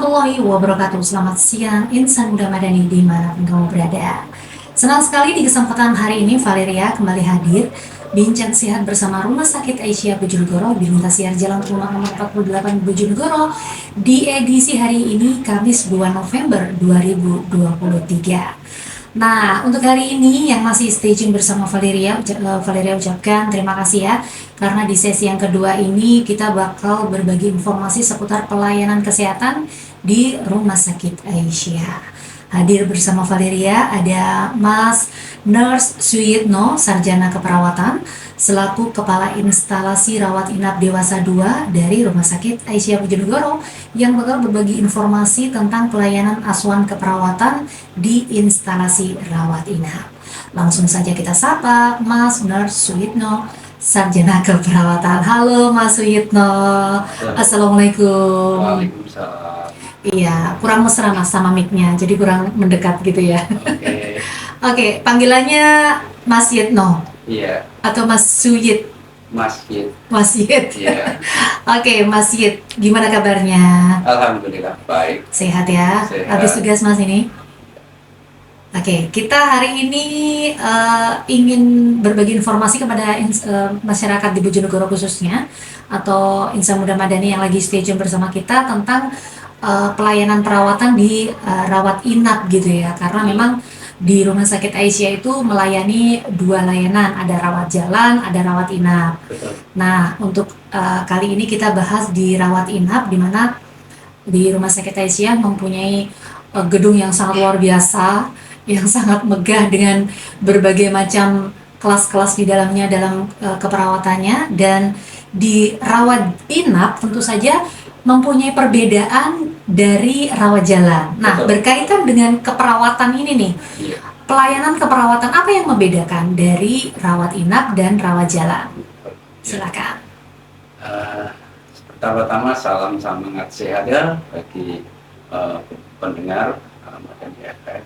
warahmatullahi wabarakatuh. Selamat siang insan muda madani dimanapun kamu berada. Senang sekali di kesempatan hari ini Valeria kembali hadir bincang sehat bersama Rumah Sakit Aisyah Bojonegoro di Lintas Siar Jalan Rumah nomor 48 Bojonegoro di edisi hari ini Kamis 2 November 2023. Nah, untuk hari ini yang masih stay tune bersama Valeria, Valeria ucapkan terima kasih ya, karena di sesi yang kedua ini kita bakal berbagi informasi seputar pelayanan kesehatan di Rumah Sakit Aisyah. Hadir bersama Valeria ada Mas Nurse Suyitno, Sarjana Keperawatan, selaku Kepala Instalasi Rawat Inap Dewasa 2 dari Rumah Sakit Aisyah Bojonegoro yang bakal berbagi informasi tentang pelayanan asuhan keperawatan di instalasi rawat inap. Langsung saja kita sapa Mas Nurse Suyitno, Sarjana Keperawatan. Halo Mas Suyitno. Assalamualaikum. Waalaikumsalam. Iya, kurang mesra Mas sama mic-nya, jadi kurang mendekat gitu ya. Oke. Oke, panggilannya Mas Yitno Iya, atau Mas Suyit? masjid. Mas Yit. Iya. Oke, Mas Yit, gimana kabarnya? Alhamdulillah baik. Sehat ya? Sehat. Habis tugas Mas ini? Oke, kita hari ini ingin berbagi informasi kepada masyarakat di Bojonegoro khususnya, atau insan muda madani yang lagi stay tune bersama kita tentang pelayanan perawatan di rawat inap gitu ya, karena memang di Rumah Sakit Aisyah itu melayani dua layanan, ada rawat jalan, ada rawat inap. Betul. Nah, untuk kali ini kita bahas di rawat inap, di mana di Rumah Sakit Aisyah mempunyai gedung yang sangat luar biasa, yang sangat megah dengan berbagai macam kelas-kelas di dalamnya dalam keperawatannya. Dan di rawat inap tentu saja mempunyai perbedaan dari rawat jalan. Nah, Betul. berkaitan dengan keperawatan ini nih, Iya. pelayanan keperawatan apa yang membedakan dari rawat inap dan rawat jalan? Silakan. Pertama-tama salam semangat sehat ya bagi pendengar Madani FM.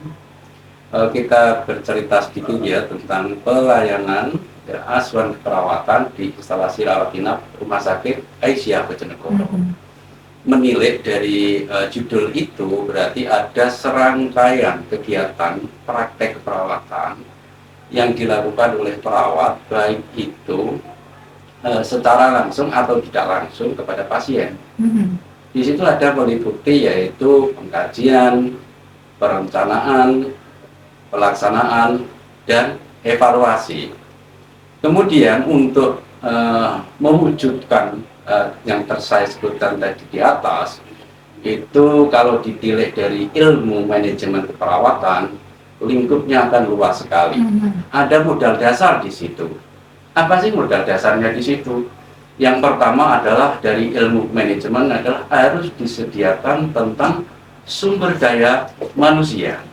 Kita bercerita sedikit ya tentang pelayanan asuhan keperawatan di instalasi rawat inap Rumah Sakit Aisyah Bojonegoro. Menilik dari judul itu berarti ada serangkaian kegiatan praktek keperawatan yang dilakukan oleh perawat, baik itu secara langsung atau tidak langsung kepada pasien. Di situ ada meliputi yaitu pengkajian, perencanaan, pelaksanaan, dan evaluasi. Kemudian untuk mewujudkan yang saya sebutkan tadi di atas, itu kalau ditilik dari ilmu manajemen keperawatan, lingkupnya akan luas sekali. Ada modal dasar di situ. Apa sih modal dasarnya di situ? Yang pertama adalah dari ilmu manajemen adalah harus disediakan tentang sumber daya manusia.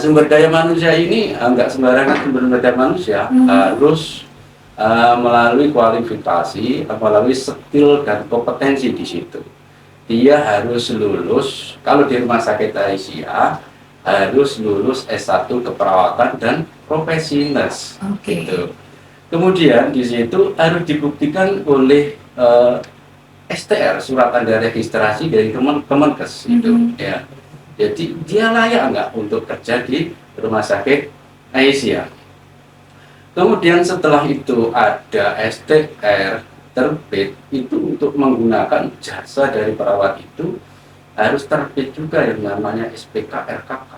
Sumber daya manusia ini enggak sembarangan sumber daya manusia, harus melalui kualifikasi, melalui skill dan kompetensi di situ. Dia harus lulus, kalau di Rumah Sakit Aisyah harus lulus S1 keperawatan dan profesi nurse. Gitu. Kemudian di situ harus dibuktikan oleh STR, surat tanda registrasi dari Kemenkes itu ya. Jadi dia layak nggak untuk kerja di Rumah Sakit Aisyah. Kemudian setelah itu ada STR terbit, itu untuk menggunakan jasa dari perawat itu harus terbit juga yang namanya SPK RKK.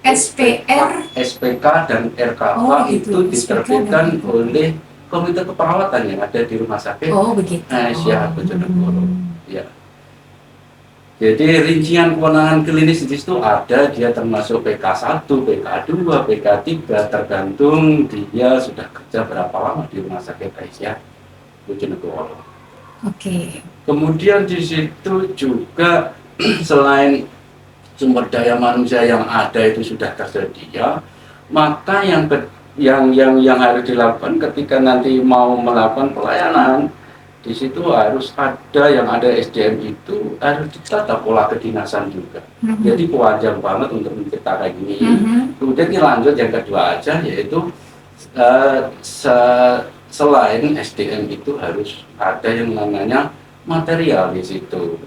SPK dan RKK itu diterbitkan oleh Komite Keperawatan yang ada di Rumah Sakit Aisyah Bojonegoro. Ya. Jadi rincian kewenangan klinis di situ ada, dia termasuk PK1, PK2, PK3, tergantung dia sudah kerja berapa lama di Rumah Sakit Aisyah Bojonegoro. Kemudian di situ juga selain sumber daya manusia yang ada itu sudah tersedia, maka yang harus dilakukan ketika nanti mau melakukan pelayanan, di situ harus ada yang ada SDM itu harus ditata pola kedinasan juga. Jadi kewajiban banget untuk menciptakan ini. Kemudian lanjut yang kedua aja, yaitu selain SDM itu harus ada yang namanya material di situ.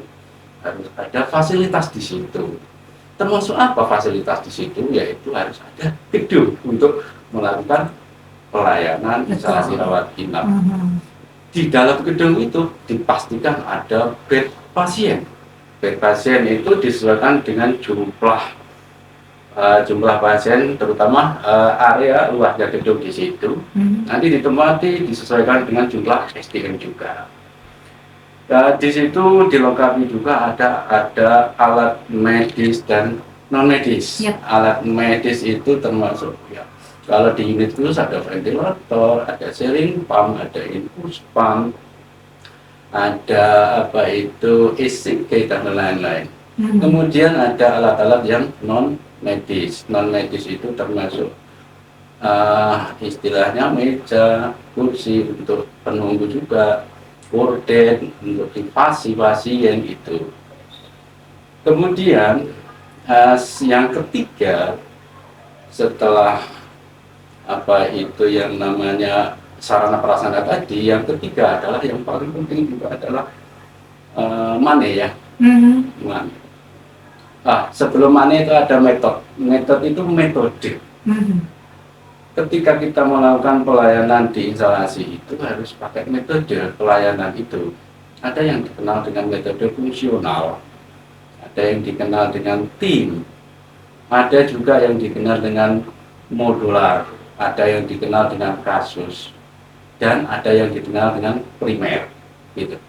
harus ada fasilitas di situ. Termasuk apa fasilitas di situ? Yaitu harus ada gedung untuk melakukan pelayanan instalasi rawat inap. Di dalam gedung itu dipastikan ada bed pasien. Bed pasien itu disesuaikan dengan jumlah pasien, terutama area luasnya gedung di situ. Nanti ditempati disesuaikan dengan jumlah SDM juga. Di situ dilengkapi juga ada alat medis dan non medis. Yep. Alat medis itu termasuk ya, kalau di unit khusus ada ventilator, ada saline pump, ada infus pump, ada ECG dan lain-lain. Kemudian ada alat-alat yang non medis. Non medis itu termasuk istilahnya meja, kursi untuk penunggu juga, gorden untuk invasi pasien itu. Kemudian yang ketiga, setelah yang namanya sarana prasarana tadi, yang ketiga adalah yang paling penting juga adalah mane ya. Mane. Sebelum mane itu ada metode. Metode itu metode. Ketika kita melakukan pelayanan di instalasi itu harus pakai metode pelayanan itu. Ada yang dikenal dengan metode fungsional, ada yang dikenal dengan tim, ada juga yang dikenal dengan modular, ada yang dikenal dengan kasus, dan ada yang dikenal dengan primer. Gitu.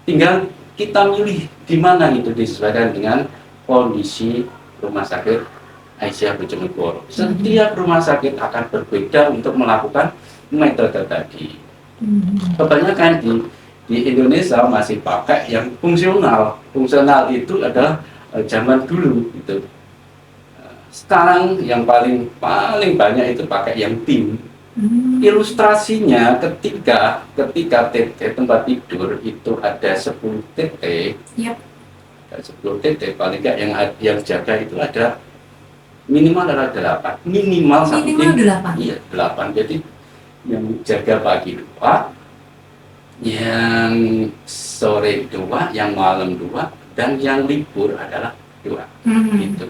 Tinggal kita milih di mana itu disesuaikan dengan kondisi rumah sakit Aisyah Bojonegoro. Setiap rumah sakit akan berbeda untuk melakukan metode tadi. Kebanyakan di Indonesia masih pakai yang fungsional. Fungsional itu adalah zaman dulu gitu. Sekarang yang paling banyak itu pakai yang tim. Ilustrasinya ketika tempat tidur itu ada 10 TT. Yep. Ada 10 TT, paling nggak yang jaga itu ada minimal adalah 8, minimal 8. Iya, 8. Jadi yang jaga pagi 2, yang sore 2, yang malam 2, dan yang libur adalah 2. Gitu.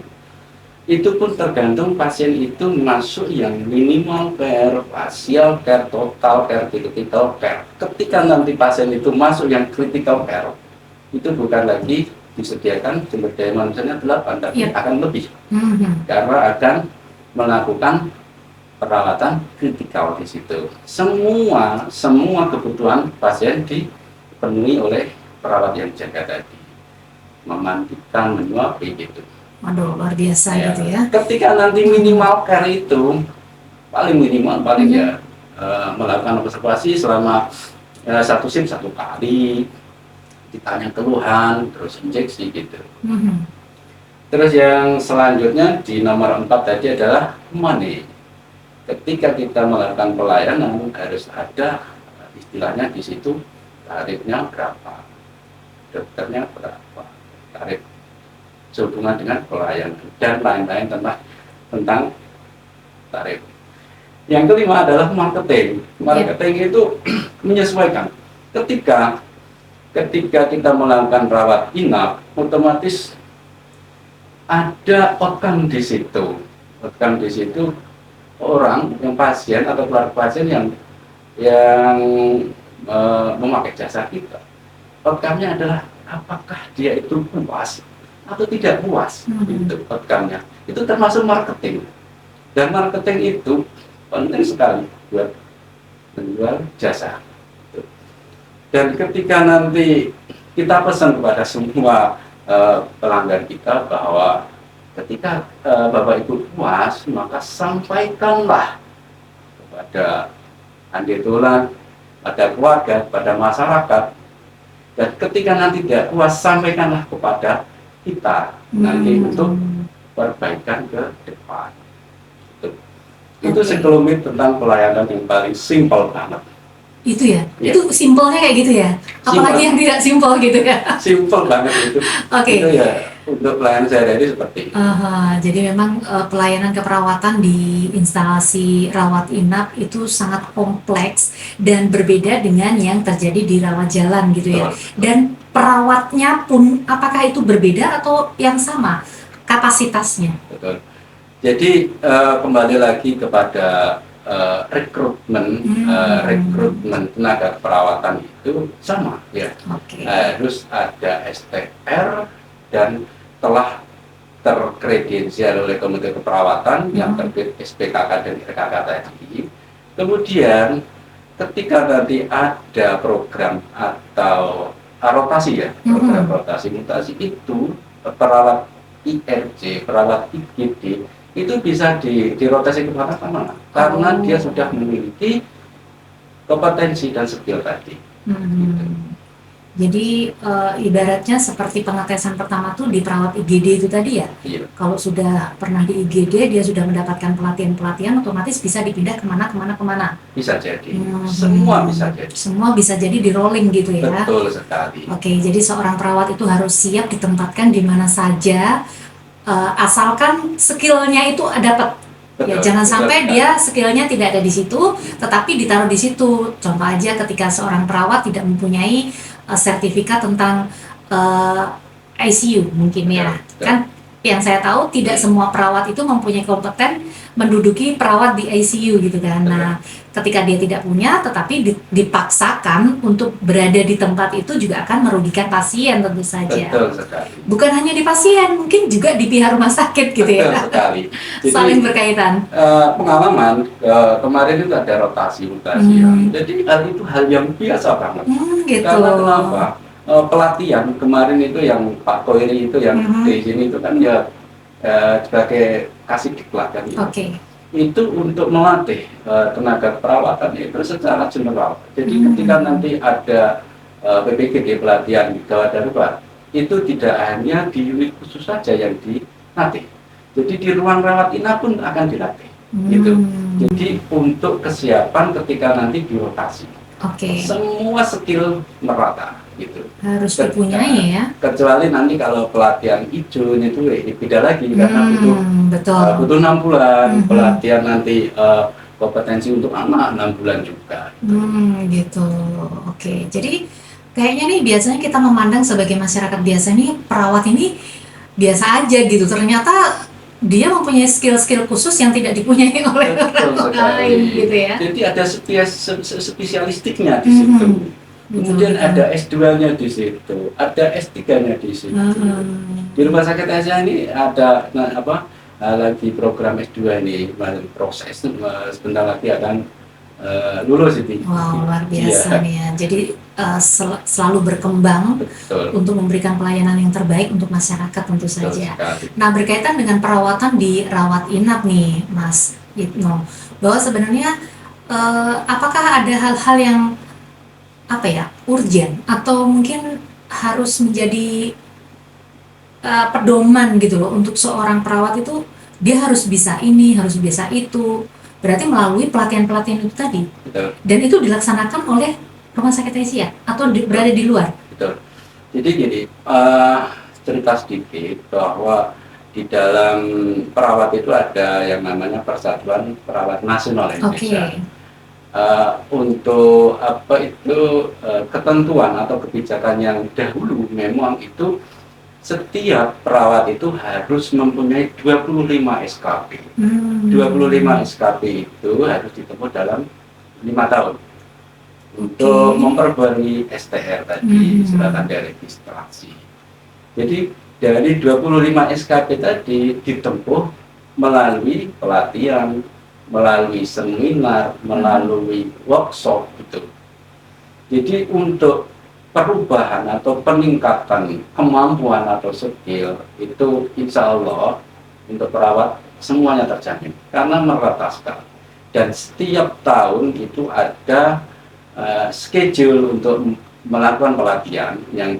Itu pun tergantung pasien itu masuk yang minimal care, partial care, total care, critical care. Ketika nanti pasien itu masuk yang critical care, itu bukan lagi disediakan sumber daya manusianya 8, tapi akan lebih. Karena akan melakukan perawatan kritikal di situ. Semua kebutuhan pasien dipenuhi oleh perawat yang jaga tadi. Memandikan, menyuapi gitu. Waduh, luar biasa gitu ya. Ketika nanti minimal care itu paling melakukan observasi selama 1 shift 1 kali, ditanya keluhan, terus injeksi gitu. Terus yang selanjutnya di nomor 4 tadi adalah money. Ketika kita melakukan pelayanan harus ada istilahnya di situ tarifnya berapa, dokternya berapa, tarif sehubungan dengan pelayanan dan lain-lain tentang tarif. Yang kelima adalah marketing. Marketing itu menyesuaikan. Ketika kita melakukan rawat inap, otomatis ada outcome di situ. Outcome di situ orang yang pasien atau keluarga pasien yang memakai jasa kita. Outcome-nya adalah apakah dia itu puas atau tidak puas. Itu outcome-nya. Itu termasuk marketing. Dan marketing itu penting sekali buat menjual jasa. Dan ketika nanti kita pesan kepada semua pelanggan kita bahwa ketika Bapak Ibu puas, maka sampaikanlah kepada andetolan, pada keluarga, pada masyarakat. Dan ketika nanti tidak puas, sampaikanlah kepada kita nanti untuk perbaikan ke depan. Itu sekelumit tentang pelayanan yang paling simpel banget. Itu ya? Itu simpelnya kayak gitu ya? Apalagi yang tidak simpel gitu ya? Simpel banget itu. Oke. Itu ya untuk pelayanan sehari-hari seperti itu. Jadi memang pelayanan keperawatan di instalasi rawat inap itu sangat kompleks dan berbeda dengan yang terjadi di rawat jalan gitu ya. Betul. Dan perawatnya pun apakah itu berbeda atau yang sama kapasitasnya? Betul. Jadi kembali lagi kepada rekrutmen tenaga keperawatan itu sama ya. Oke. Harus ada STR dan telah terkredensial oleh Komite Keperawatan yang terbit SPKK dan RKK tadi. Kemudian ketika nanti ada program atau rotasi ya, program rotasi mutasi itu perawat IRC, perawat IGD itu bisa dirotasi kemana-mana karena dia sudah memiliki kompetensi dan skill tadi. Gitu. Jadi ibaratnya seperti pengetesan pertama tuh di perawat IGD itu tadi ya. Iya. Kalau sudah pernah di IGD dia sudah mendapatkan pelatihan otomatis bisa dipindah kemana. Bisa jadi. Semua bisa jadi. Semua bisa jadi di rolling gitu ya. Betul sekali. Oke, jadi seorang perawat itu harus siap ditempatkan di mana saja asalkan skillnya itu dapat. Ya, jangan sampai dia skillnya tidak ada di situ, tetapi ditaruh di situ. Contoh aja ketika seorang perawat tidak mempunyai sertifikat tentang ICU mungkin ya, kan yang saya tahu tidak semua perawat itu mempunyai kompeten menduduki perawat di ICU gitu kan. Nah, ketika dia tidak punya, tetapi dipaksakan untuk berada di tempat itu juga akan merugikan pasien tentu saja. Betul sekali. Bukan hanya di pasien, mungkin juga di pihak rumah sakit gitu ya. Betul sekali. Jadi, saling berkaitan. Pengalaman kemarin itu ada rotasi mutasi. Jadi hal itu hal yang biasa banget. Gitu. Karena kenapa? Pelatihan kemarin itu yang Pak Koiri itu yang di sini itu kan ya sebagai kasih diklat kan. Oke. Itu untuk melatih tenaga keperawatan itu secara general. Jadi ketika nanti ada PPGD pelatihan di gawat darurat itu tidak hanya di unit khusus saja yang dilatih. Jadi di ruang rawat inap pun akan dilatih. Gitu. Jadi untuk kesiapan ketika nanti dirotasi. Oke. Semua skill merata gitu. Harus dipunyai ya. Kecuali nanti kalau pelatihan hijau itu beda lagi karena butuh 6 bulan pelatihan nanti kompetensi untuk anak 6 bulan juga. Gitu. Oke. Jadi kayaknya nih biasanya kita memandang sebagai masyarakat biasa nih perawat ini biasa aja gitu. Ternyata dia mempunyai skill-skill khusus yang tidak dipunyai oleh orang lain gitu ya. Jadi ada spesialistiknya di situ. Kemudian ada S2-nya di situ, ada S3-nya di situ. Di Rumah Sakit Asia ini ada lagi program S2 ini proses sebentar lagi akan lulus itu. Wow, luar biasa nih ya. Jadi selalu berkembang. Betul. Untuk memberikan pelayanan yang terbaik untuk masyarakat tentu saja. Nah, berkaitan dengan perawatan di rawat inap nih, Mas Itno, bahwa sebenarnya apakah ada hal-hal yang urgen atau mungkin harus menjadi pedoman gitu loh untuk seorang perawat itu dia harus bisa ini, harus bisa itu. Berarti melalui pelatihan-pelatihan itu tadi. Betul. Dan itu dilaksanakan oleh Rumah Sakit Asia atau berada di luar. Betul. Jadi gini, cerita sedikit bahwa di dalam perawat itu ada yang namanya Persatuan Perawat Nasional Indonesia. Untuk ketentuan atau kebijakan yang dahulu memang itu setiap perawat itu harus mempunyai 25 SKP. 25 SKP itu harus ditempuh dalam 5 tahun untuk memperbarui STR tadi, surat tanda registrasi. Jadi dari 25 SKP tadi ditempuh melalui pelatihan, melalui seminar, melalui workshop gitu. Jadi untuk perubahan atau peningkatan kemampuan atau skill itu insya Allah untuk perawat semuanya terjamin karena merata sekali. Dan setiap tahun itu ada schedule untuk melakukan pelatihan yang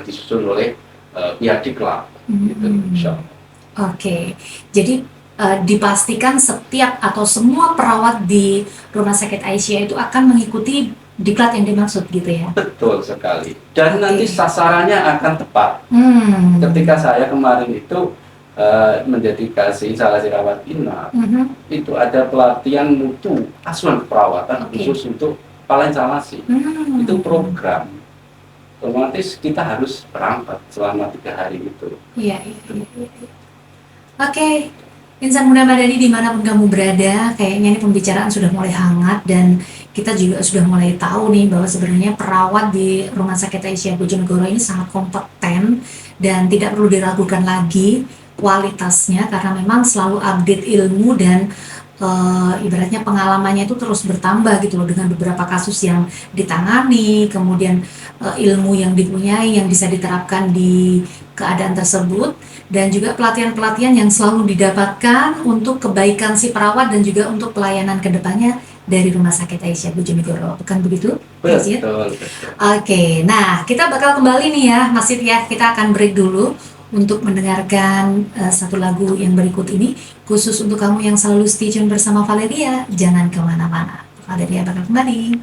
disusun oleh pihak diklat gitu, insya Allah. Oke, jadi dipastikan setiap atau semua perawat di Rumah Sakit Aisyah itu akan mengikuti diklat yang dimaksud gitu ya. Betul sekali. Dan Oke. nanti sasarannya akan tepat. Ketika saya kemarin itu mendedikasi instalasi rawat inap, itu ada pelatihan mutu asuhan keperawatan Oke. khusus untuk kepala instalasi. Itu program. Otomatis kita harus berangkat selama 3 hari itu. Iya, iya, iya, iya. Oke, Insan Muda Madani dimanapun kamu berada, kayaknya ini pembicaraan sudah mulai hangat dan kita juga sudah mulai tahu nih bahwa sebenarnya perawat di Rumah Sakit Aisyah Bojonegoro ini sangat kompeten dan tidak perlu diragukan lagi kualitasnya karena memang selalu update ilmu dan ibaratnya pengalamannya itu terus bertambah gitu loh dengan beberapa kasus yang ditangani, kemudian ilmu yang dipunyai yang bisa diterapkan di keadaan tersebut dan juga pelatihan-pelatihan yang selalu didapatkan untuk kebaikan si perawat dan juga untuk pelayanan kedepannya dari Rumah Sakit Aisyah Bojonegoro, bukan begitu? Betul, betul. Oke, nah kita bakal kembali nih ya, Mas Sid ya, kita akan break dulu untuk mendengarkan satu lagu yang berikut ini, khusus untuk kamu yang selalu stay tune bersama Valeria, jangan kemana-mana. Valeria bakal kembali.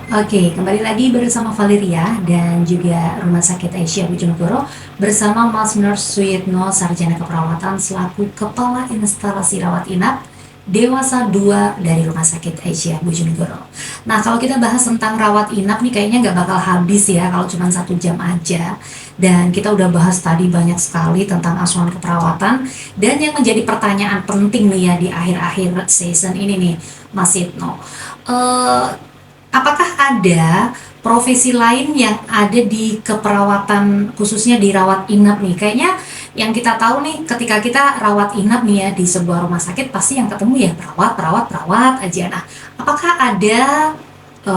Oke, kembali lagi bersama Valeria dan juga Rumah Sakit Aisyah Bojonegoro bersama Mas Nurse Suyitno, Sarjana Keperawatan selaku Kepala Instalasi Rawat Inap Dewasa 2 dari Rumah Sakit Aisyah Bojonegoro. Nah, kalau kita bahas tentang rawat inap nih kayaknya nggak bakal habis ya kalau cuma 1 jam aja. Dan kita udah bahas tadi banyak sekali tentang asuhan keperawatan dan yang menjadi pertanyaan penting nih ya di akhir-akhir season ini nih, Mas Sitno. Apakah ada profesi lain yang ada di keperawatan khususnya di rawat inap nih? Kayaknya yang kita tahu nih ketika kita rawat inap nih ya di sebuah rumah sakit pasti yang ketemu ya perawat aja. Nah, apakah ada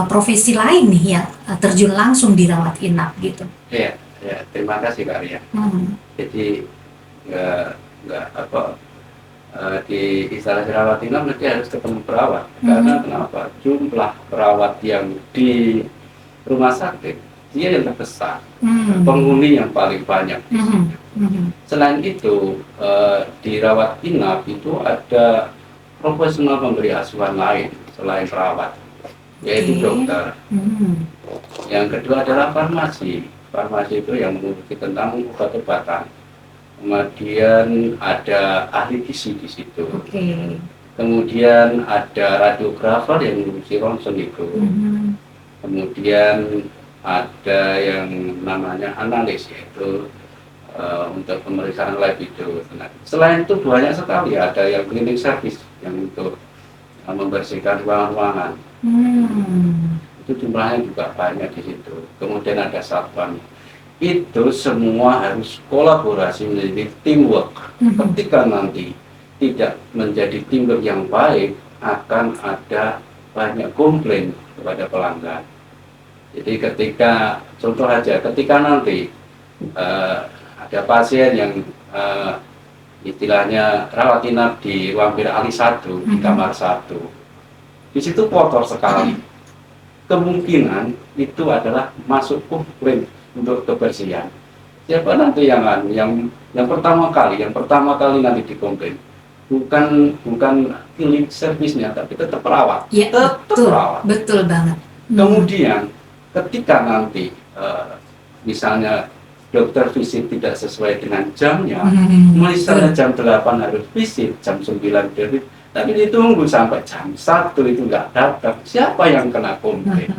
profesi lain nih yang terjun langsung di rawat inap gitu? Iya, ya, terima kasih Kak Ria. Jadi nggak apa di instalasi rawat inap nanti harus ketemu perawat. Karena kenapa? Jumlah perawat yang di rumah sakit dia yang terbesar, penghuni yang paling banyak. Selain itu di rawat inap itu ada profesional pemberi asuhan lain selain perawat, yaitu dokter. Yang kedua adalah farmasi. Farmasi itu yang mengurusi tentang obat-obatan. Kemudian ada ahli gizi di situ. Kemudian ada radiografer yang mengurusi ronsen itu. Kemudian ada yang namanya analis, yaitu untuk pemeriksaan lab itu. Nah, selain itu banyak sekali, ada yang cleaning service yang untuk membersihkan ruangan-ruangan. Itu jumlahnya juga banyak di situ. Kemudian ada satpam. Itu semua harus kolaborasi menjadi teamwork. Ketika nanti tidak menjadi teamwork yang baik, akan ada banyak komplain kepada pelanggan. Jadi ketika, contoh aja, ketika nanti ada pasien yang istilahnya rawat inap di ruang Ali 1, di kamar 1, di situ kotor sekali. Kemungkinan itu adalah masuk komplain untuk kebersihan. Siapa nanti yang pertama kali nanti dikomplain? Bukan cleaning service-nya, tapi tetap perawat. Ya, betul banget. Kemudian ketika nanti misalnya dokter visit tidak sesuai dengan jamnya, misalnya jam 8 harus visit, jam 9 visit, tapi ditunggu sampai jam 1 itu nggak datang, siapa yang kena komplain?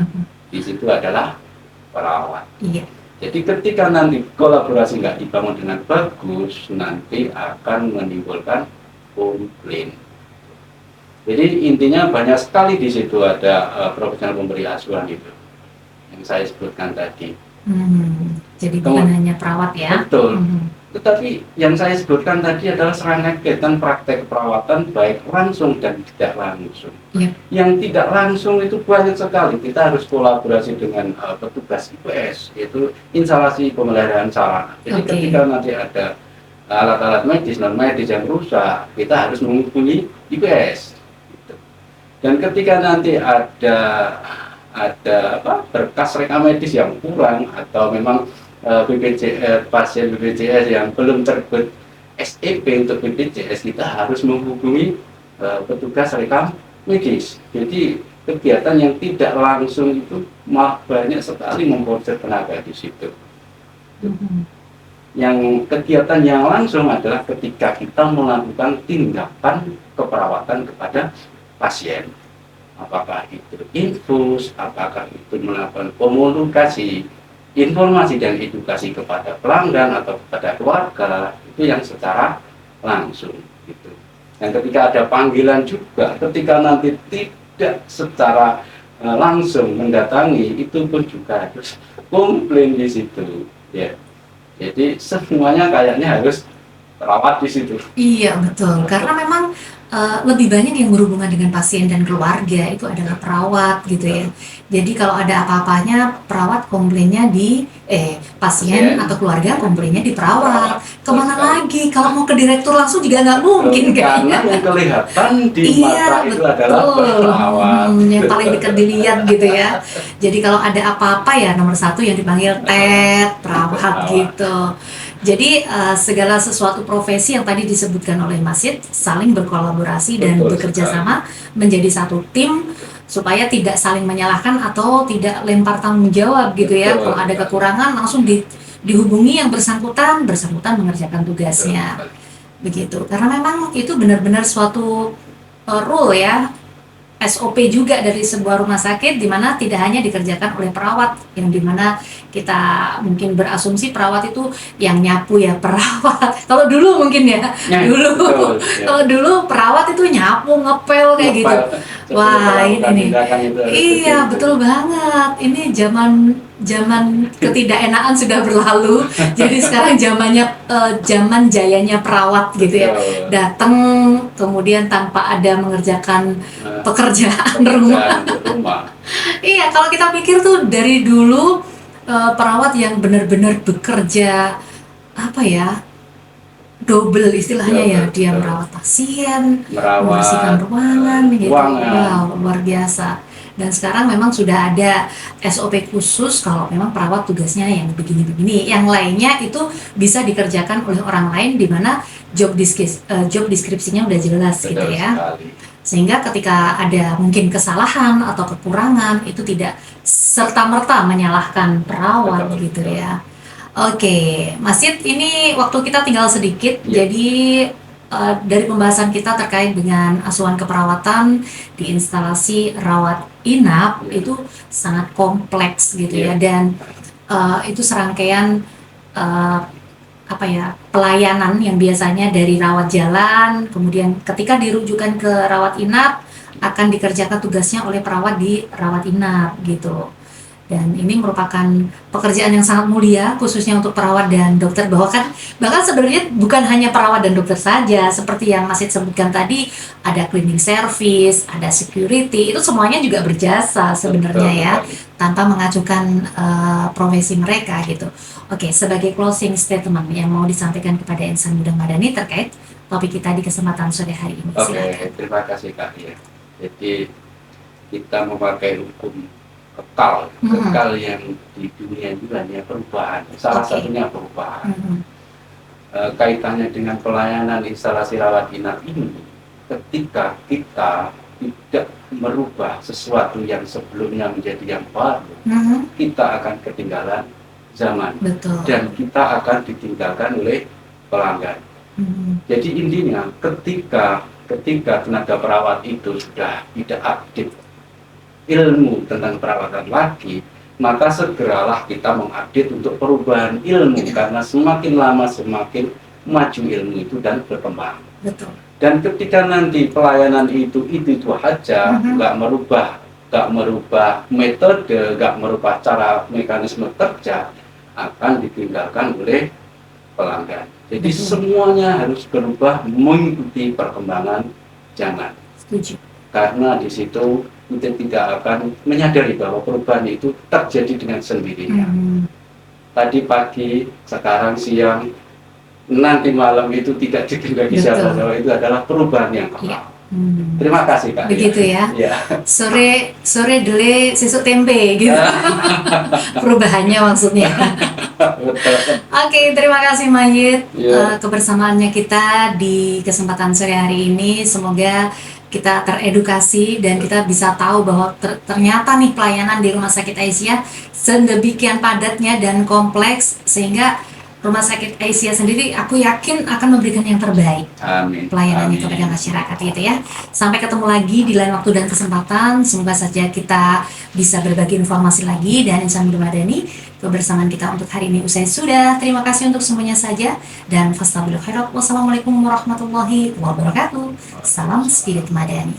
Di situ adalah perawat. Jadi ketika nanti kolaborasi nggak dibangun dengan bagus, nanti akan menimbulkan komplain. Jadi intinya banyak sekali di situ ada profesional pemberi asuhan itu yang saya sebutkan tadi. Jadi bukan hanya perawat ya? Betul. Tetapi yang saya sebutkan tadi adalah serangkaian praktek perawatan baik langsung dan tidak langsung. Yang tidak langsung itu banyak sekali. Kita harus kolaborasi dengan petugas IPS, yaitu instalasi pemeliharaan sarana. Jadi ketika nanti ada alat-alat medis, non medis yang rusak, kita harus menghubungi IPS. Dan ketika nanti ada berkas rekam medis yang kurang atau memang pasien BPJS yang belum terbit SEP untuk BPJS, kita harus menghubungi petugas rekam medis. Jadi kegiatan yang tidak langsung itu malah banyak sekali memproses tenaga di situ. Yang kegiatan yang langsung adalah ketika kita melakukan tindakan keperawatan kepada pasien. Apakah itu infus, apakah itu melakukan komunikasi, informasi dan edukasi kepada pelanggan atau kepada keluarga, itu yang secara langsung gitu. Dan ketika ada panggilan juga, ketika nanti tidak secara langsung mendatangi, itu pun juga harus komplain di situ ya. Jadi semuanya kayaknya harus terawat di situ. Iya betul, karena memang lebih banyak yang berhubungan dengan pasien dan keluarga itu adalah perawat gitu ya. Jadi kalau ada apa-apanya perawat komplainnya di pasien atau keluarga komplainnya di perawat. Kemana lagi? Kalau mau ke direktur langsung juga nggak mungkin Karena kayaknya. yang kelihatan di Iya mata itu adalah betul, perawat. yang paling dekat dilihat gitu ya. Jadi kalau ada apa-apa ya nomor satu yang dipanggil perawat gitu. Jadi segala sesuatu profesi yang tadi disebutkan oleh Mas Sid saling berkolaborasi dan Betul bekerja sekali. sama menjadi satu tim supaya tidak saling menyalahkan atau tidak lempar tanggung jawab gitu ya. Betul Kalau ada sekali. kekurangan langsung dihubungi yang bersangkutan mengerjakan tugasnya begitu. Karena memang itu benar-benar suatu rule ya, SOP juga dari sebuah rumah sakit di mana tidak hanya dikerjakan oleh perawat yang dimana kita mungkin berasumsi perawat itu yang nyapu ya perawat. Kalau dulu mungkin ya, dulu Betul, ya. kalau dulu perawat itu nyapu ngepel kayak gitu. Wah ini nih, iya betul banget. Ini zaman ketidakenaan sudah berlalu. Jadi sekarang zaman jayanya perawat gitu ya. Datang kemudian tanpa ada mengerjakan pekerjaan rumah. Iya, kalau kita pikir tuh dari dulu perawat yang benar-benar bekerja apa ya, double istilahnya ya, dia merawat pasien, membersihkan ruangan gitu. Wow, luar biasa. Dan sekarang memang sudah ada SOP khusus kalau memang perawat tugasnya yang begini-begini. Yang lainnya itu bisa dikerjakan oleh orang lain di mana job deskripsinya udah jelas gitu ya. Sehingga ketika ada mungkin kesalahan atau kekurangan itu tidak serta-merta menyalahkan perawat gitu ya. Oke, Mas Sid, ini waktu kita tinggal sedikit, jadi dari pembahasan kita terkait dengan asuhan keperawatan di instalasi rawat inap itu sangat kompleks gitu ya, dan itu serangkaian pelayanan yang biasanya dari rawat jalan, kemudian ketika dirujukan ke rawat inap akan dikerjakan tugasnya oleh perawat di rawat inap gitu. Dan ini merupakan pekerjaan yang sangat mulia khususnya untuk perawat dan dokter, bahkan sebenarnya bukan hanya perawat dan dokter saja, seperti yang Mas Sid sebutkan tadi, ada cleaning service, ada security, itu semuanya juga berjasa sebenarnya ya, tanpa mengacukan profesi mereka gitu. Oke, sebagai closing statement yang mau disampaikan kepada insan muda Madani terkait topik kita di kesempatan sore hari ini. Oke, terima kasih Kak ya. Jadi kita memakai hukum kekal yang di dunia juga ya, perubahan. Salah satunya perubahan. Kaitannya dengan pelayanan instalasi rawat inap ini, ketika kita tidak merubah sesuatu yang sebelumnya menjadi yang baru, kita akan ketinggalan zaman. Betul. Dan kita akan ditinggalkan oleh pelanggan. Jadi intinya ketika tenaga perawat itu sudah tidak update ilmu tentang perawatan lagi, maka segeralah kita mengupdate untuk perubahan ilmu, karena semakin lama semakin maju ilmu itu dan berkembang. Betul. Dan ketika nanti pelayanan itu aja, nggak merubah metode, nggak merubah cara mekanisme kerja, akan ditinggalkan oleh pelanggan. Jadi semuanya harus berubah mengikuti perkembangan zaman. Setuju. Karena di situ kita tidak akan menyadari bahwa perubahan itu terjadi dengan sendirinya. Tadi pagi, sekarang siang, nanti malam itu tidak dikendaki siapa, bahwa itu adalah perubahan yang kekal. Terima kasih Kak. Begitu ya. Ya. Sore dele sesuk tempe gitu. Perubahannya maksudnya. Betul. Oke, terima kasih Mayit Ya. kebersamaannya kita di kesempatan sore hari ini. Semoga kita teredukasi dan kita bisa tahu bahwa ternyata nih pelayanan di Rumah Sakit Aisyah sedemikian padatnya dan kompleks, sehingga Rumah Sakit Aisyah sendiri aku yakin akan memberikan yang terbaik Amin. pelayanannya Amin. kepada masyarakat gitu ya. Sampai ketemu lagi di lain waktu dan kesempatan. Semoga saja kita bisa berbagi informasi lagi, dan Insan Muda Madani kebersamaan kita untuk hari ini usai sudah. Terima kasih untuk semuanya saja, dan fastabilu khairat. Wassalamualaikum warahmatullahi wabarakatuh. Salam Spirit Madani.